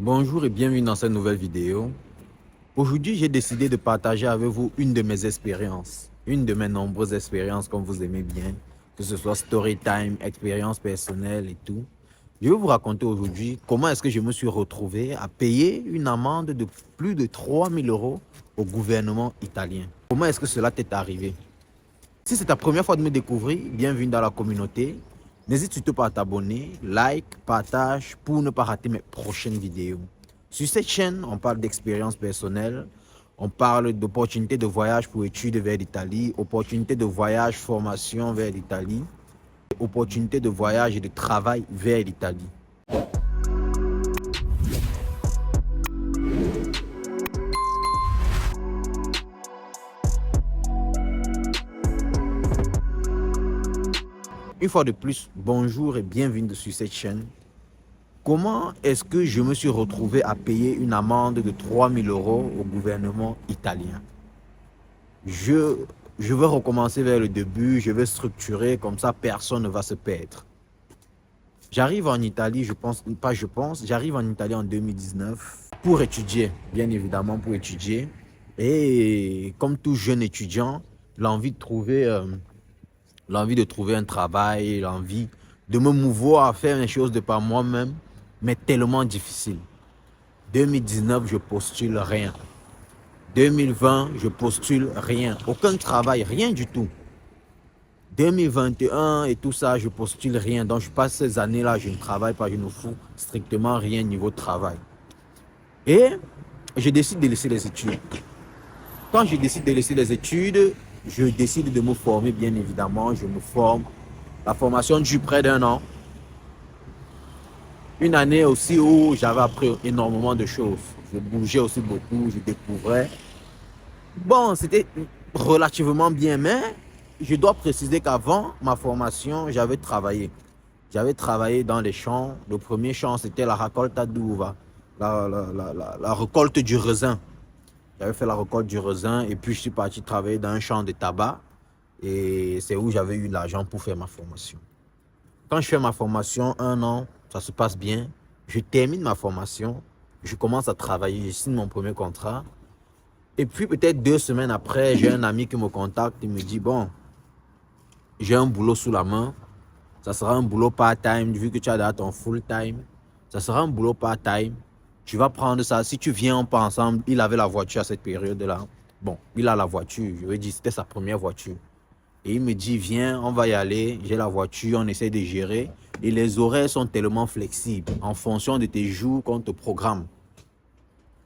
Bonjour et bienvenue dans cette nouvelle vidéo. Aujourd'hui, j'ai décidé de partager avec vous une de mes expériences, une de mes nombreuses expériences comme vous aimez bien, que ce soit story time, expérience personnelle et tout. Je vais vous raconter aujourd'hui comment est-ce que je me suis retrouvé à payer une amende de plus de 3 000 € au gouvernement italien. Comment est-ce que cela t'est arrivé? Si c'est ta première fois de me découvrir, bienvenue dans la communauté. N'hésite surtout pas à t'abonner, like, partage pour ne pas rater mes prochaines vidéos. Sur cette chaîne, on parle d'expériences personnelles, on parle d'opportunités de voyage pour études vers l'Italie, opportunités de voyage, formation vers l'Italie, opportunités de voyage et de travail vers l'Italie. Une fois de plus, bonjour et bienvenue sur cette chaîne. Comment est-ce que je me suis retrouvé à payer une amende de 3 000 € au gouvernement italien? Je, je vais recommencer vers le début, je vais structurer, comme ça personne ne va se perdre. J'arrive en Italie, j'arrive en Italie en 2019 pour étudier, bien évidemment pour étudier. Et comme tout jeune étudiant, l'envie de trouver, l'envie de trouver un travail, l'envie de me mouvoir à faire les choses de par moi-même, mais tellement difficile. 2019, je postule rien. 2020, je postule rien. Aucun travail, rien du tout. 2021 et tout ça, je postule rien. Donc, je passe ces années-là, je ne travaille pas, je ne fous strictement rien niveau travail. Et je décide de laisser les études. Quand je décide de laisser les études, je décide de me former, bien évidemment. Je me forme. La formation dure près d'un an. Une année aussi où j'avais appris énormément de choses. Je bougeais aussi beaucoup, je découvrais. Bon, c'était relativement bien, mais je dois préciser qu'avant ma formation, j'avais travaillé. J'avais travaillé dans les champs. Le premier champ, c'était la raccolta d'uva, la récolte du raisin. J'avais fait la récolte du raisin et puis je suis parti travailler dans un champ de tabac. Et c'est où j'avais eu l'argent pour faire ma formation. Quand je fais ma formation, un an, ça se passe bien. Je termine ma formation, je commence à travailler, je signe mon premier contrat. Et puis peut-être 2 semaines après, j'ai un ami qui me contacte, il me dit, bon, j'ai un boulot sous la main, ça sera un boulot part-time, vu que tu as déjà ton full-time, ça sera un boulot part-time, tu vas prendre ça, si tu viens, on part ensemble. Il avait la voiture à cette période-là. Bon, il a la voiture, je veux dire, c'était sa première voiture. Et il me dit, viens, on va y aller, j'ai la voiture, on essaie de gérer. Et les horaires sont tellement flexibles en fonction de tes jours qu'on te programme.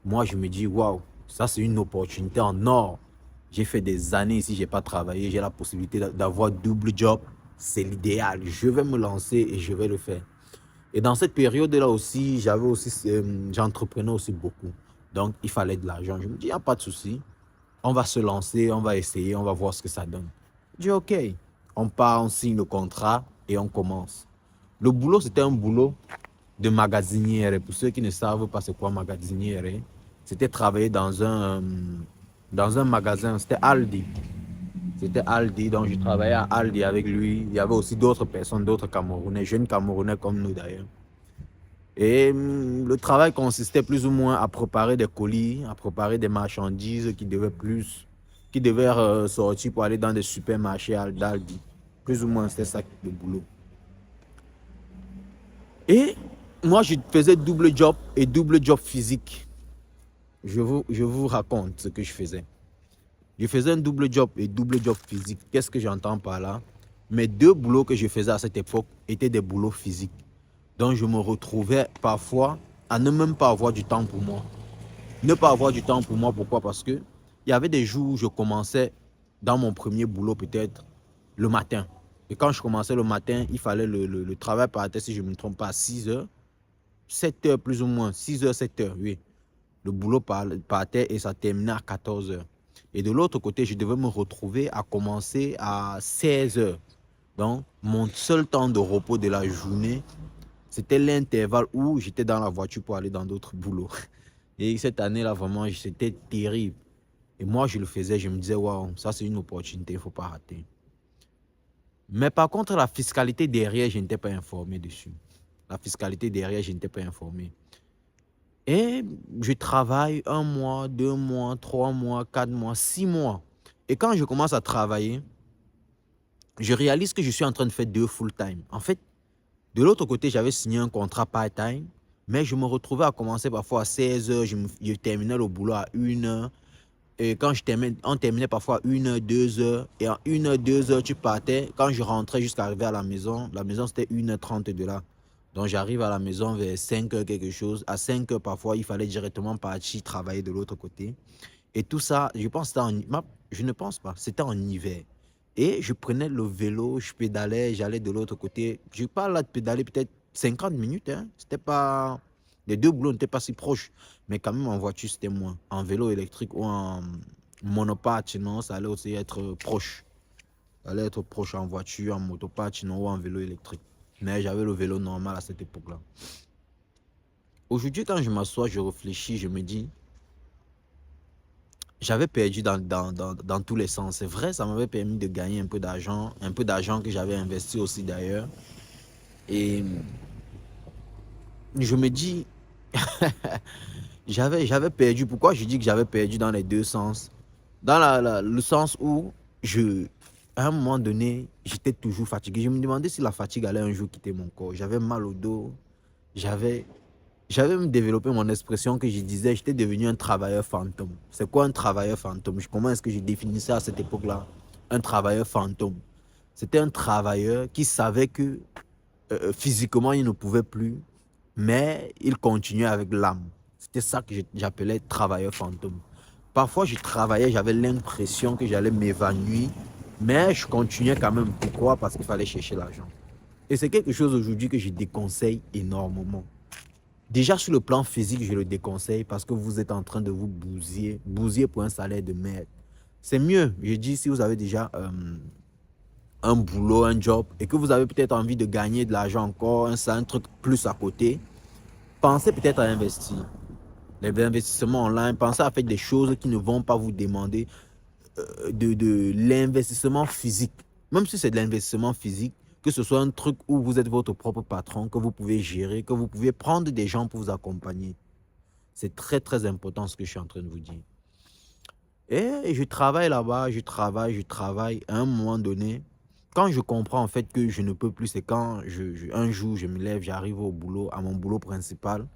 Moi, je me dis, waouh, ça c'est une opportunité en or. J'ai fait des années ici, je n'ai pas travaillé, j'ai la possibilité d'avoir double job. C'est l'idéal. Je vais me lancer et je vais le faire. Et dans cette période-là aussi, j'entreprenais aussi beaucoup. Donc, il fallait de l'argent. Je me dis, il n'y a pas de souci. On va se lancer, on va essayer, on va voir ce que ça donne. Je dis, OK. On part, on signe le contrat et on commence. Le boulot, c'était un boulot de magasinière. Pour ceux qui ne savent pas c'est quoi magasinière, c'était travailler dans un magasin. C'était Aldi. C'était Aldi, donc je travaillais à Aldi avec lui. Il y avait aussi d'autres personnes, d'autres Camerounais, jeunes Camerounais comme nous d'ailleurs. Et le travail consistait plus ou moins à préparer des colis, à préparer des marchandises qui devaient sortir pour aller dans des supermarchés d'Aldi. Plus ou moins, c'était ça le boulot. Et moi, je faisais double job et double job physique. Je vous raconte ce que je faisais. Je faisais un double job et double job physique. Qu'est-ce que j'entends par là? Mes deux boulots que je faisais à cette époque étaient des boulots physiques. Donc, je me retrouvais parfois à ne même pas avoir du temps pour moi. Ne pas avoir du temps pour moi, pourquoi? Parce que il y avait des jours où je commençais dans mon premier boulot peut-être le matin. Et quand je commençais le matin, il fallait le travail partait, si je ne me trompe pas, à 6 heures, 7 heures plus ou moins, 6 heures, 7 heures, oui. Le boulot partait et ça terminait à 14 heures. Et de l'autre côté, je devais me retrouver à commencer à 16 heures. Donc, mon seul temps de repos de la journée, c'était l'intervalle où j'étais dans la voiture pour aller dans d'autres boulots. Et cette année-là, vraiment, c'était terrible. Et moi, je le faisais, je me disais, waouh, ça c'est une opportunité, il ne faut pas rater. Mais par contre, la fiscalité derrière, je n'étais pas informé dessus. La fiscalité derrière, je n'étais pas informé. Et je travaille 1 mois, 2 mois, 3 mois, 4 mois, 6 mois. Et quand je commence à travailler, je réalise que je suis en train de faire 2 full-time. En fait, de l'autre côté, j'avais signé un contrat part-time, mais je me retrouvais à commencer parfois à 16 heures, je terminais le boulot à 1 heure. Et quand on terminait parfois à 1 heure, 2 heures. Et en 1 heure, 2 heures, tu partais. Quand je rentrais jusqu'à arriver à la maison c'était 1 h 30 de là. Donc j'arrive à la maison vers 5 heures quelque chose. À 5 heures, parfois, il fallait directement partir travailler de l'autre côté. Et tout ça, je pense que je ne pense pas, c'était en hiver. Et je prenais le vélo, je pédalais, j'allais de l'autre côté. Je parle là de pédaler peut-être 50 minutes. Hein. C'était pas... Les deux boulots n'étaient pas si proches. Mais quand même, en voiture, c'était moins. En vélo électrique ou en monopath, non, ça allait aussi être proche. Ça allait être proche en voiture, en motopath, non, ou en vélo électrique. Mais j'avais le vélo normal à cette époque-là. Aujourd'hui, quand je m'assois, je réfléchis, je me dis, j'avais perdu dans tous les sens. C'est vrai, ça m'avait permis de gagner un peu d'argent que j'avais investi aussi d'ailleurs. Et je me dis, j'avais perdu. Pourquoi je dis que j'avais perdu dans les deux sens? Dans le sens où, à un moment donné, j'étais toujours fatigué. Je me demandais si la fatigue allait un jour quitter mon corps. J'avais mal au dos. J'avais J'avais même développé mon expression que je disais, j'étais devenu un travailleur fantôme. C'est quoi un travailleur fantôme? Comment est-ce que je définissais à cette époque-là un travailleur fantôme? C'était un travailleur qui savait que physiquement, il ne pouvait plus, mais il continuait avec l'âme. C'était ça que j'appelais travailleur fantôme. Parfois, je travaillais, j'avais l'impression que j'allais m'évanouir, mais je continuais quand même. Pourquoi? Parce qu'il fallait chercher l'argent. Et c'est quelque chose aujourd'hui que je déconseille énormément. Déjà, sur le plan physique, je le déconseille parce que vous êtes en train de vous bousiller pour un salaire de merde. C'est mieux, je dis, si vous avez déjà un boulot, un job, et que vous avez peut-être envie de gagner de l'argent encore, un truc plus à côté, pensez peut-être à investir. Les investissements online, pensez à faire des choses qui ne vont pas vous demander de l'investissement physique. Même si c'est de l'investissement physique, que ce soit un truc où vous êtes votre propre patron, que vous pouvez gérer, que vous pouvez prendre des gens pour vous accompagner. C'est très, très important ce que je suis en train de vous dire. Et je travaille là-bas, je travaille. À un moment donné, quand je comprends en fait que je ne peux plus, c'est quand un jour je me lève, j'arrive au boulot, à mon boulot principal.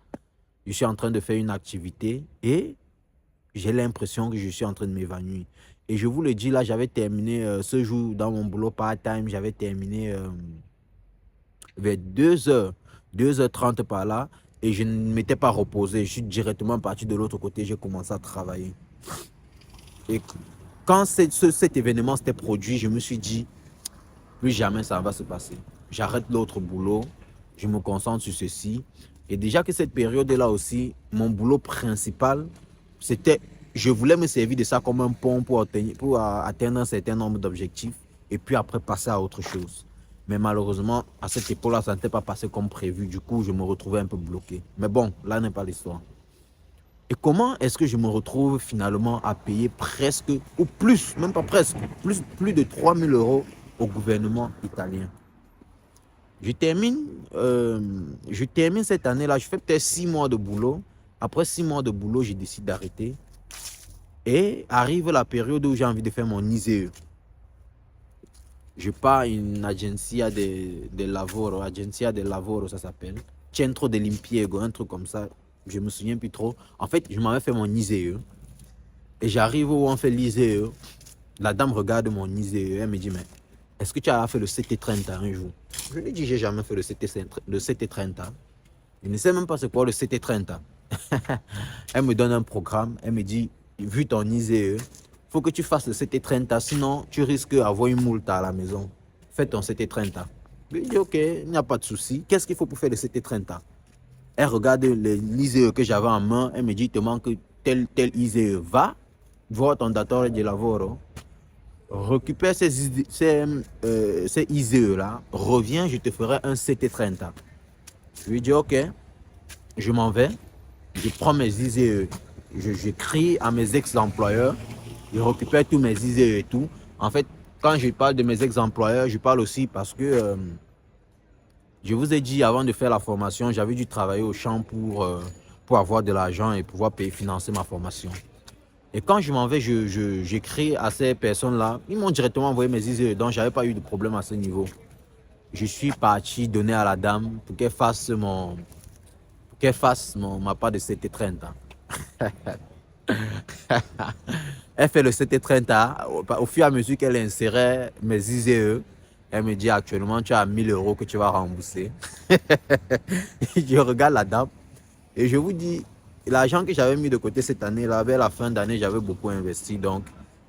Je suis en train de faire une activité et j'ai l'impression que je suis en train de m'évanouir. Et je vous le dis, là, j'avais terminé ce jour dans mon boulot part-time, j'avais terminé vers 2 heures, 2h30 par là, et je ne m'étais pas reposé. Je suis directement parti de l'autre côté, j'ai commencé à travailler. Et quand cet événement s'était produit, je me suis dit, plus jamais ça va se passer. J'arrête l'autre boulot, je me concentre sur ceci. Et déjà que cette période-là aussi, mon boulot principal, c'était, je voulais me servir de ça comme un pont pour atteindre un certain nombre d'objectifs et puis après passer à autre chose. Mais malheureusement, à cette époque-là, ça n'était pas passé comme prévu. Du coup, je me retrouvais un peu bloqué. Mais bon, là n'est pas l'histoire. Et comment est-ce que je me retrouve finalement à payer presque, ou plus, même pas presque, plus de 3000 euros au gouvernement italien? Je termine cette année-là, je fais peut-être 6 mois de boulot. Après 6 mois de boulot, je décide d'arrêter. Et arrive la période où j'ai envie de faire mon ISEE. Je pars à une agenzia de lavoro, ça s'appelle. Centro dell'impiego, un truc comme ça. Je me souviens plus trop. En fait, je m'avais fait mon ISEE. Et j'arrive où on fait l'ISEE. La dame regarde mon ISEE. Elle me dit, mais est-ce que tu as fait le CT30 un jour? Je lui dis, j'ai jamais fait le CT30. Je ne sais même pas c'est quoi le CT30. Elle me donne un programme. Elle me dit, vu ton ISEE, il faut que tu fasses le CT30, sinon tu risques d'avoir une multe à la maison. Fais ton CT30. Je lui dis, ok, il n'y a pas de souci. Qu'est-ce qu'il faut pour faire le CT30? Elle regarde l'ISEE que j'avais en main. Elle me dit, il te manque tel ISEE. Va voir ton datore de lavoro. Récupère ces ISEE-là. Reviens, je te ferai un CT30. Je lui dis, ok, je m'en vais. Je prends mes ISEE. J'écris à mes ex-employeurs. Je récupère tous mes ISEE et tout. En fait, quand je parle de mes ex-employeurs, je parle aussi parce que je vous ai dit avant de faire la formation, j'avais dû travailler au champ pour pour avoir de l'argent et pouvoir payer, financer ma formation. Et quand je m'en vais, j'écris à ces personnes-là. Ils m'ont directement envoyé mes ISE, donc je n'avais pas eu de problème à ce niveau. Je suis parti donner à la dame pour qu'elle fasse ma part de CT30. Elle fait le CT30. Au fur et à mesure qu'elle insérait mes ISE, elle me dit actuellement tu as 1000 euros que tu vas rembourser. Je regarde la dame et je vous dis, l'argent que j'avais mis de côté cette année-là, vers la fin d'année, j'avais beaucoup investi.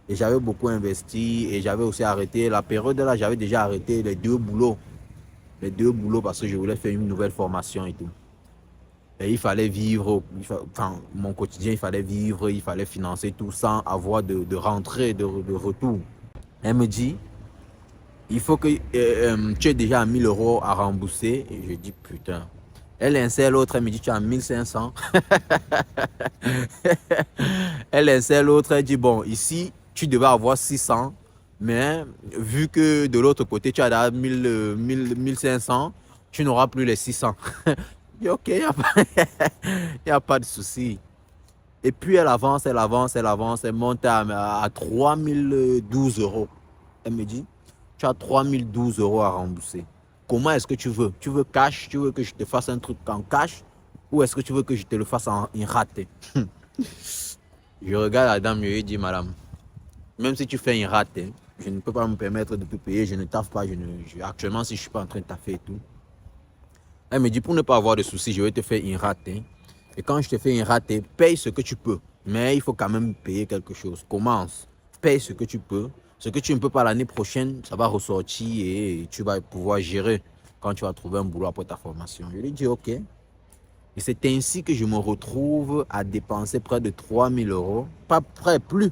Et j'avais beaucoup investi et j'avais aussi arrêté. La période là, j'avais déjà arrêté les deux boulots. Les deux boulots parce que je voulais faire une nouvelle formation et tout. Et il fallait vivre, enfin, mon quotidien, il fallait vivre, il fallait financer tout sans avoir de rentrée, de retour. Elle me dit, il faut que tu aies déjà 1000 euros à rembourser. Et je dis, putain. Elle insère l'autre, elle me dit, tu as 1500. Elle insère l'autre, elle dit, bon, ici, tu devais avoir 600. Mais vu que de l'autre côté, tu as 1500, tu n'auras plus les 600. Je dis, ok, il n'y a pas de souci. Et puis elle avance, elle monte à 3012 euros. Elle me dit, tu as 3012 euros à rembourser. Comment est-ce que tu veux? Tu veux cash? Tu veux que je te fasse un truc en cash? Ou est-ce que tu veux que je te le fasse en raté? Je regarde la dame, je lui dis, madame, même si tu fais une raté, je ne peux pas me permettre de te payer, je ne taffe pas, actuellement si je ne suis pas en train de taffer et tout. Elle me dit, pour ne pas avoir de soucis, je vais te faire une raté. Et quand je te fais une raté, paye ce que tu peux. Mais il faut quand même payer quelque chose. Commence, paye ce que tu peux. Ce que tu ne peux pas l'année prochaine, ça va ressortir et tu vas pouvoir gérer quand tu vas trouver un boulot après ta formation. Je lui dis OK. Et c'est ainsi que je me retrouve à dépenser près de 3000 euros, pas près, plus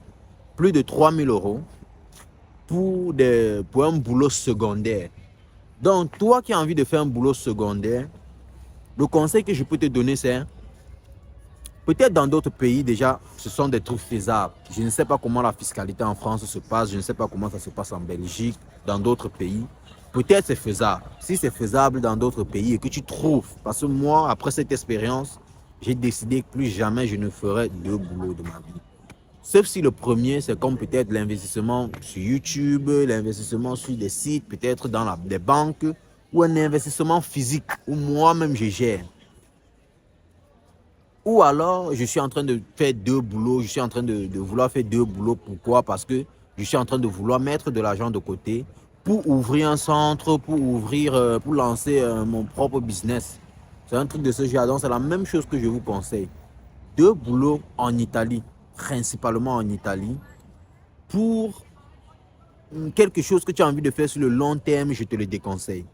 de 3000 euros pour un boulot secondaire. Donc, toi qui as envie de faire un boulot secondaire, le conseil que je peux te donner, c'est peut-être dans d'autres pays, déjà, ce sont des trucs faisables. Je ne sais pas comment la fiscalité en France se passe. Je ne sais pas comment ça se passe en Belgique, dans d'autres pays. Peut-être c'est faisable. Si c'est faisable dans d'autres pays et que tu trouves, parce que moi, après cette expérience, j'ai décidé que plus jamais je ne ferai deux boulots de ma vie. Sauf si le premier, c'est comme peut-être l'investissement sur YouTube, l'investissement sur des sites, peut-être dans des banques, ou un investissement physique où moi-même je gère. Ou alors, je suis en train de faire deux boulots, je suis en train de vouloir faire deux boulots. Pourquoi? Parce que je suis en train de vouloir mettre de l'argent de côté pour ouvrir un centre, pour lancer mon propre business. C'est un truc de ce genre. Donc, c'est la même chose que je vous conseille. Deux boulots en Italie, principalement en Italie, pour quelque chose que tu as envie de faire sur le long terme, je te le déconseille.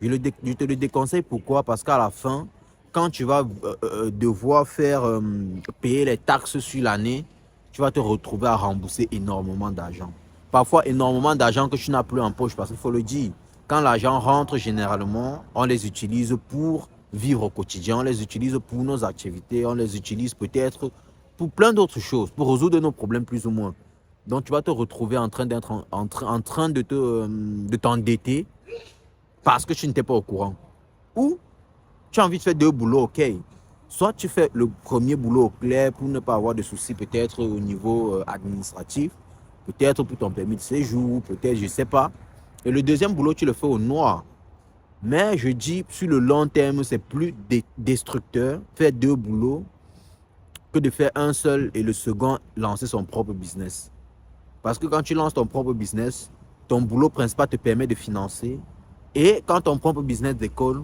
Je te le déconseille pourquoi? Parce qu'à la fin, quand tu vas devoir payer les taxes sur l'année, tu vas te retrouver à rembourser énormément d'argent. Parfois, énormément d'argent que tu n'as plus en poche parce qu'il faut le dire. Quand l'argent rentre, généralement, on les utilise pour vivre au quotidien, on les utilise pour nos activités, on les utilise peut-être pour plein d'autres choses, pour résoudre nos problèmes plus ou moins. Donc, tu vas te retrouver en train de t'endetter parce que tu n'étais pas au courant. Ou tu as envie de faire deux boulots, ok. Soit tu fais le premier boulot au clair pour ne pas avoir de soucis peut-être au niveau administratif, peut-être pour ton permis de séjour, peut-être, je ne sais pas. Et le deuxième boulot, tu le fais au noir. Mais je dis, sur le long terme, c'est plus destructeur faire deux boulots que de faire un seul et le second lancer son propre business. Parce que quand tu lances ton propre business, ton boulot principal te permet de financer. Et quand ton propre business décolle,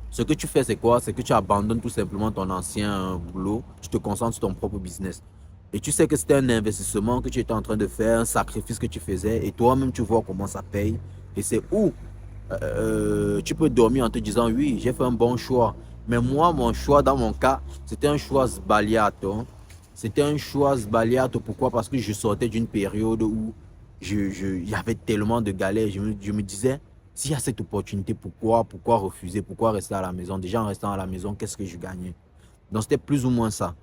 ce que tu fais, c'est quoi? C'est que tu abandonnes tout simplement ton ancien boulot. Tu te concentres sur ton propre business. Et tu sais que c'était un investissement que tu étais en train de faire, un sacrifice que tu faisais. Et toi-même, tu vois comment ça paye. Et c'est où tu peux dormir en te disant, oui, j'ai fait un bon choix. Mais moi, mon choix, dans mon cas, c'était un choix sbagliato. C'était un choix sbagliato. Pourquoi? Parce que je sortais d'une période où il y avait tellement de galères. Je me disais, s'il y a cette opportunité, pourquoi refuser? Pourquoi rester à la maison? Déjà, en restant à la maison, qu'est-ce que je gagnais? Donc, c'était plus ou moins ça.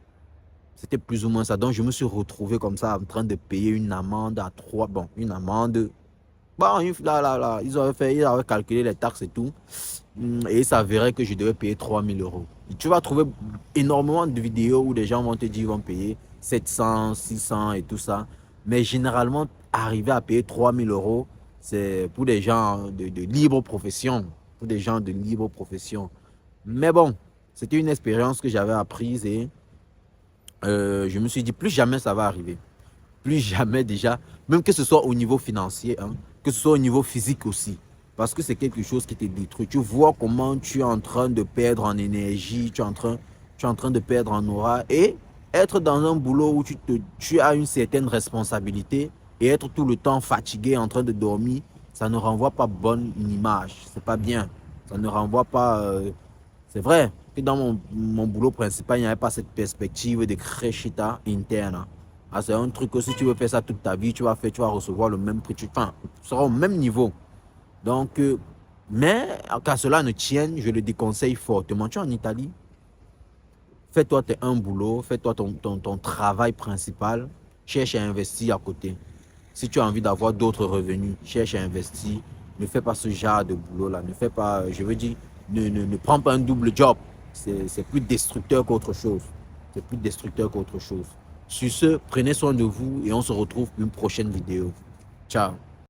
C'était plus ou moins ça. Donc, je me suis retrouvé comme ça, en train de payer une amende une amende Bon, là, ils avaient calculé les taxes et tout. Et il s'avérait que je devais payer 3 000 euros. Et tu vas trouver énormément de vidéos où des gens vont te dire qu'ils vont payer 700, 600 et tout ça. Mais généralement, arriver à payer 3 000 euros, c'est pour des gens de libre profession. Pour des gens de libre profession. Mais bon, c'était une expérience que j'avais apprise et je me suis dit, plus jamais ça va arriver. Plus jamais déjà, même que ce soit au niveau financier, hein, que ce soit au niveau physique aussi. Parce que c'est quelque chose qui te détruit. Tu vois comment tu es en train de perdre en énergie, tu es en train de perdre en aura. Et être dans un boulot où tu as une certaine responsabilité et être tout le temps fatigué, en train de dormir, ça ne renvoie pas bonne image. C'est pas bien. Ça ne renvoie pas... c'est vrai que dans mon boulot principal, il n'y avait pas cette perspective de crescita interne, hein. Ah, c'est un truc que si tu veux faire ça toute ta vie, tu vas recevoir le même prix, tu seras au même niveau. Donc, mais qu'à cela ne tienne, je le déconseille fortement. Tu es en Italie, fais-toi un boulot, fais-toi ton travail principal, cherche à investir à côté. Si tu as envie d'avoir d'autres revenus, cherche à investir. Ne fais pas ce genre de boulot-là. Ne fais pas, je veux dire, ne prends pas un double job. C'est plus destructeur qu'autre chose. C'est plus destructeur qu'autre chose. Sur ce, prenez soin de vous et on se retrouve pour une prochaine vidéo. Ciao.